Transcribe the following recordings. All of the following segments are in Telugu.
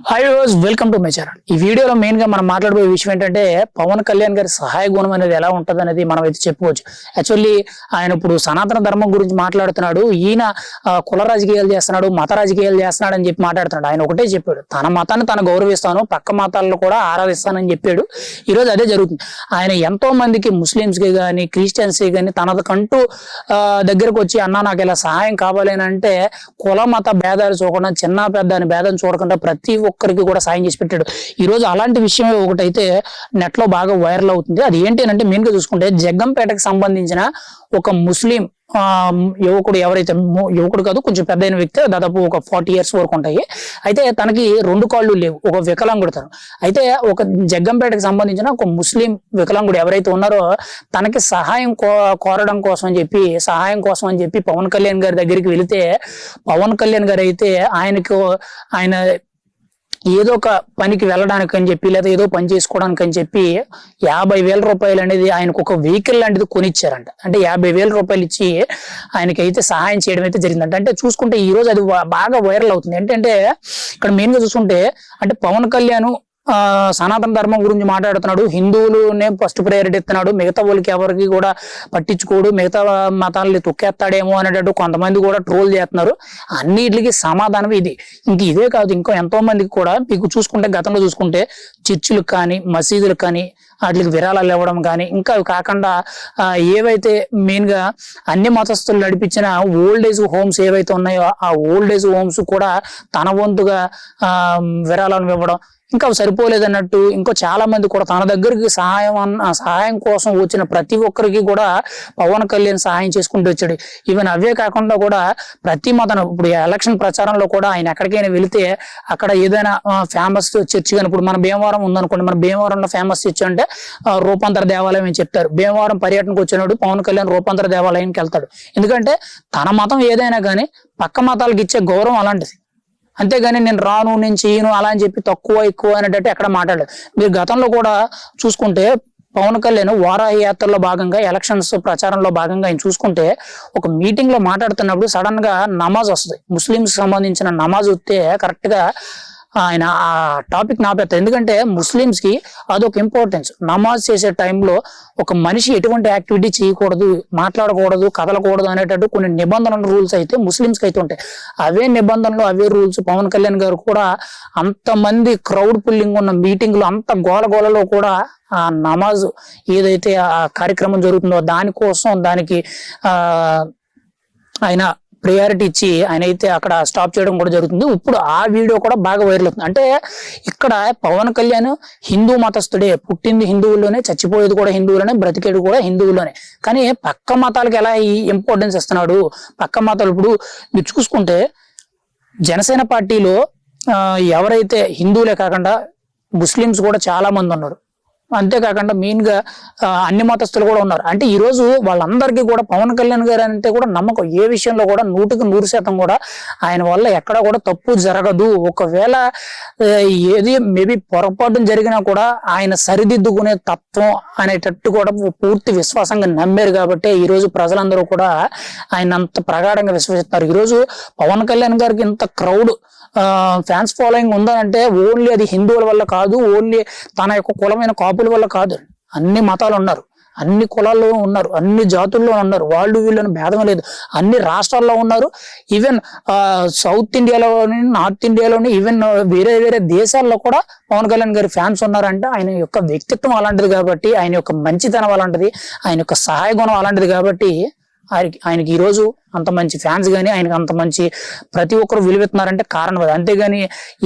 Hi viewers, welcome to my channel. ఈ వీడియోలో మెయిన్ గా మనం మాట్లాడబోయే విషయం ఏంటంటే పవన్ కళ్యాణ్ గారి సహాయ గుణం అనేది ఎలా ఉంటది అనేది మనం అయితే చెప్పుకోవచ్చు. యాక్చువల్లీ ఆయన ఇప్పుడు సనాతన ధర్మం గురించి మాట్లాడుతున్నాడు. ఈయన కుల రాజకీయాలు చేస్తున్నాడు, మత రాజకీయాలు చేస్తున్నాడు అని చెప్పి మాట్లాడుతున్నాడు. ఆయన ఒకటే చెప్పాడు, తన మతాన్ని తను గౌరవిస్తాను, పక్క మతాలను కూడా ఆరాధిస్తానని చెప్పాడు. ఈ రోజు అదే జరుగుతుంది. ఆయన ఎంతో మందికి ముస్లింస్ కి కానీ క్రిస్టియన్స్ కి కానీ తనకంటూ దగ్గరకు వచ్చి అన్నా నాకు ఇలా సహాయం కావాలి అని అంటే కుల మత భేదాలు చూడకుండా, చిన్న పెద్ద అని భేదం చూడకుండా ప్రతి ఒక్కరికి కూడా సాయం చేసి పెట్టాడు. ఈ రోజు అలాంటి విషయం ఒకటైతే నెట్ లో బాగా వైరల్ అవుతుంది. అది ఏంటి అంటే మెయిన్ గా చూసుకుంటే జగ్గంపేటకు సంబంధించిన ఒక ముస్లిం యువకుడు, ఎవరైతే యువకుడు కాదు కొంచెం పెద్దయిన వ్యక్తి, దాదాపు ఒక 40 years వరకు ఉంటాయి. అయితే తనకి 2 కాళ్ళు లేవు, ఒక వికలాంగుడు తను. అయితే ఒక జగ్గంపేటకి సంబంధించిన ఒక ముస్లిం వికలాంగుడు ఎవరైతే ఉన్నారో తనకి సహాయం కోరడం కోసం అని చెప్పి పవన్ కళ్యాణ్ గారి దగ్గరికి వెళితే పవన్ కళ్యాణ్ గారు అయితే ఆయన ఏదో ఒక పనికి వెళ్ళడానికి అని చెప్పి లేదా ఏదో పని చేసుకోవడానికి అని చెప్పి 50,000 రూపాయలు అనేది ఆయనకు ఒక వెహికల్ లాంటిది కొనిచ్చారంట. అంటే 50,000 రూపాయలు ఇచ్చి ఆయనకైతే సహాయం చేయడం అయితే జరిగిందంట. అంటే చూసుకుంటే ఈ రోజు అది బాగా వైరల్ అవుతుంది. ఏంటంటే ఇక్కడ మెయిన్ గా చూసుకుంటే అంటే పవన్ కళ్యాణ్ సనాతన ధర్మం గురించి మాట్లాడుతున్నాడు, హిందువులునే ఫస్ట్ ప్రయారిటీ ఇస్తున్నాడు, మిగతా వాళ్ళకి ఎవరికి కూడా పట్టించుకోడు, మిగతా మతాలని తొక్కేస్తాడేమో అనేటట్టు కొంతమంది కూడా ట్రోల్ చేస్తున్నారు. అన్నిటికి సమాధానం ఇది. ఇంక ఇదే కాదు, ఇంకో ఎంతో మందికి కూడా మీకు చూసుకుంటే గతంలో చూసుకుంటే చర్చిలకు కానీ మసీదులకు కానీ వాటికి విరాళాలు ఇవ్వడం కానీ, ఇంకా కాకుండా ఏవైతే మెయిన్ గా అన్ని మతస్థులు నడిపించిన ఓల్డ్ ఏజ్ హోమ్స్ ఏవైతే ఉన్నాయో ఆ ఓల్డ్ ఏజ్ హోమ్స్ కూడా తన వంతుగా విరాళాలు ఇవ్వడం, ఇంకా సరిపోలేదన్నట్టు ఇంకో చాలా మంది కూడా తన దగ్గరికి సహాయం కోసం వచ్చిన ప్రతి ఒక్కరికి కూడా పవన్ కళ్యాణ్ సహాయం చేసుకుంటూ వచ్చాడు. ఈవెన్ అవే కాకుండా కూడా ప్రతి మతం ఇప్పుడు ఎలక్షన్ ప్రచారంలో కూడా ఆయన ఎక్కడికైనా వెళితే అక్కడ ఏదైనా ఫేమస్ చర్చ్ కానీ, ఇప్పుడు మన భీమవరం ఉందనుకోండి, మన భీమవరంలో ఫేమస్ చర్చ్ అంటే రూపాంతర దేవాలయం అని చెప్తారు. భీమవరం పర్యటనకు వచ్చినాడు పవన్ కళ్యాణ్ రూపాంతర దేవాలయానికి వెళ్తాడు. ఎందుకంటే తన మతం ఏదైనా కానీ పక్క మతాలకు ఇచ్చే గౌరవం అలాంటిది. అంతేగాని నేను రాను, నేను చేయను అలా అని చెప్పి తక్కువ ఎక్కువ అనేటట్టు ఎక్కడ మాట్లాడలేదు. మీరు గతంలో కూడా చూసుకుంటే పవన్ కళ్యాణ్ వారాహి యాత్రలో భాగంగా ఎలక్షన్స్ ప్రచారంలో భాగంగా ఆయన చూసుకుంటే ఒక మీటింగ్ లో మాట్లాడుతున్నప్పుడు సడన్ గా నమాజ్ వస్తుంది, ముస్లింస్ సంబంధించిన నమాజ్ వస్తే కరెక్ట్ గా ఆయన ఆ టాపిక్ నాపేస్తారు. ఎందుకంటే ముస్లిమ్స్ కి అదొక ఇంపార్టెన్స్. నమాజ్ చేసే టైంలో ఒక మనిషి ఎటువంటి యాక్టివిటీ చేయకూడదు, మాట్లాడకూడదు, కదలకూడదు అనేటట్టు కొన్ని నిబంధనలు రూల్స్ అయితే ముస్లిమ్స్ కి అయితే ఉంటాయి. అవే నిబంధనలు అవే రూల్స్ పవన్ కళ్యాణ్ గారు కూడా అంతమంది క్రౌడ్ పుల్లింగ్ ఉన్న మీటింగ్ లో అంత గోలగోలలో కూడా ఆ నమాజ్ ఏదైతే ఆ కార్యక్రమం జరుగుతుందో దానికి ఆయన ప్రయారిటీ ఇచ్చి ఆయన అయితే అక్కడ స్టాప్ చేయడం కూడా జరుగుతుంది. ఇప్పుడు ఆ వీడియో కూడా బాగా వైరల్ అవుతుంది. అంటే ఇక్కడ పవన్ కళ్యాణ్ హిందూ మతస్థుడే, పుట్టింది హిందువుల్లోనే, చచ్చిపోయేది కూడా హిందువులోనే, బ్రతికేది కూడా హిందువుల్లోనే. కానీ పక్క మతాలకు ఎలా ఈ ఇంపార్టెన్స్ ఇస్తున్నాడు? పక్క మతాలు ఇప్పుడు మీరు చూసుకుంటే జనసేన పార్టీలో ఎవరైతే హిందువులే కాకుండా ముస్లిమ్స్ కూడా చాలా మంది ఉన్నారు. అంతేకాకుండా మెయిన్ గా అన్ని మతస్థులు కూడా ఉన్నారు. అంటే ఈ రోజు వాళ్ళందరికీ కూడా పవన్ కళ్యాణ్ గారు అంటే కూడా నమ్మకం. ఏ విషయంలో కూడా 100% కూడా ఆయన వల్ల ఎక్కడ కూడా తప్పు జరగదు. ఒకవేళ ఏది మేబీ పొరపాటు జరిగినా కూడా ఆయన సరిదిద్దుకునే తత్వం అనేటట్టు కూడా పూర్తి విశ్వాసంగా నమ్మారు. కాబట్టి ఈ రోజు ప్రజలందరూ కూడా ఆయన అంత ప్రగాఢంగా విశ్వసిస్తారు. ఈ రోజు పవన్ కళ్యాణ్ గారికి ఇంత క్రౌడ్ ఫ్యాన్స్ ఫాలోయింగ్ ఉందంటే ఓన్లీ అది హిందువుల వల్ల కాదు, ఓన్లీ తన యొక్క కులమైన కాపుల వల్ల కాదు. అన్ని మతాలు ఉన్నారు, అన్ని కులాల్లో ఉన్నారు, అన్ని జాతుల్లో ఉన్నారు, వాళ్ళు వీళ్ళని భేదం లేదు, అన్ని రాష్ట్రాల్లో ఉన్నారు. ఈవెన్ సౌత్ ఇండియాలోని, నార్త్ ఇండియాలోని, ఈవెన్ వేరే వేరే దేశాల్లో కూడా పవన్ కళ్యాణ్ గారి ఫ్యాన్స్ ఉన్నారంటే ఆయన యొక్క వ్యక్తిత్వం అలాంటిది కాబట్టి, ఆయన యొక్క మంచితనం అలాంటిది, ఆయన యొక్క సహాయ గుణం అలాంటిది కాబట్టి ఆయనకి ఈ రోజు అంత మంచి ఫ్యాన్స్ కానీ ఆయనకి అంత మంచి ప్రతి ఒక్కరు విలువెత్తున్నారంటే కారణం అది. అంతేగాని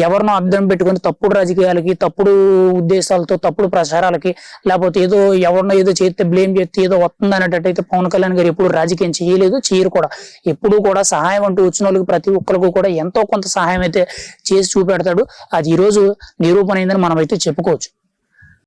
ఎవరినో అర్థం పెట్టుకుని తప్పుడు రాజకీయాలకి, తప్పుడు ఉద్దేశాలతో, తప్పుడు ప్రచారాలకి, లేకపోతే ఏదో ఎవరినో ఏదో చేస్తే బ్లేమ్ చేస్తే ఏదో వస్తుంది అనేటట్టయితే పవన్ కళ్యాణ్ గారు ఎప్పుడు రాజకీయం చేయలేదు, చేయరు కూడా. ఎప్పుడు కూడా సహాయం అంటూ వచ్చిన వాళ్ళకి ప్రతి ఒక్కరికి కూడా ఎంతో కొంత సహాయం అయితే చేసి చూపెడతాడు. అది ఈ రోజు నిరూపణ అయిందని మనం అయితే చెప్పుకోవచ్చు.